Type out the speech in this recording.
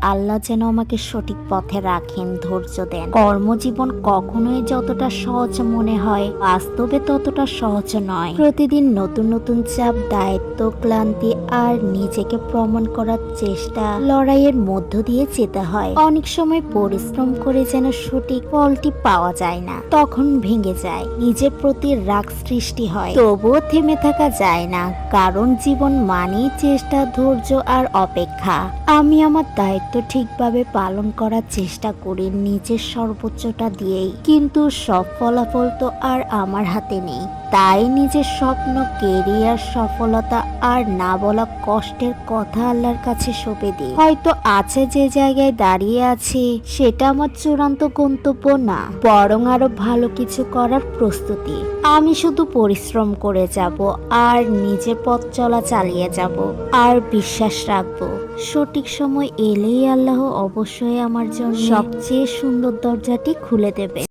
আল্লাহ যেন আমাকে সঠিক পথে রাখেন, ধৈর্য দেন। কর্মজীবন কখনোই যতটা সহজ মনে হয়, বাস্তবে ততটা সহজ নয়। প্রতিদিন নতুন নতুন চাপ, দায়িত্ব, ক্লান্তি আর নিজেকে প্রমাণ করার চেষ্টা, লড়াইয়ের মধ্য দিয়ে যেতে হয়। অনেক সময় পরিশ্রম করে যেন সঠিক ফলটি পাওয়া যায় না, তখন ভেঙে যায়, নিজের প্রতি রাগ সৃষ্টি হয়। তবুও থেমে থাকা যায় না, কারণ জীবন মানেই চেষ্টা, ধৈর্য আর অপেক্ষা। আমি আমার দায়িত্ব ঠিকভাবে পালন করার চেষ্টা করি, নিজের সর্বোচ্চটা দিয়েই। কিন্তু সব ফলাফল তো আর আমার হাতে নেই। তাই নিজের স্বপ্ন, কেরিয়ার, সফলতা আর না বলা কষ্টের কথা আল্লাহর কাছে সঁপে দিই। হয়তো আছে যে জায়গায় দাঁড়িয়ে আছি সেটা আমার চূড়ান্ত গন্তব্য না, বরং আরো ভালো কিছু করার প্রস্তুতি। আমি শুধু পরিশ্রম করে যাব আর নিজের পথ চলা চালিয়ে যাব আর বিশ্বাস রাখবো সঠিক সময় এলেই আল্লাহ অবশ্যই আমার জন্য সবচেয়ে সুন্দর দরজাটি খুলে দেবে।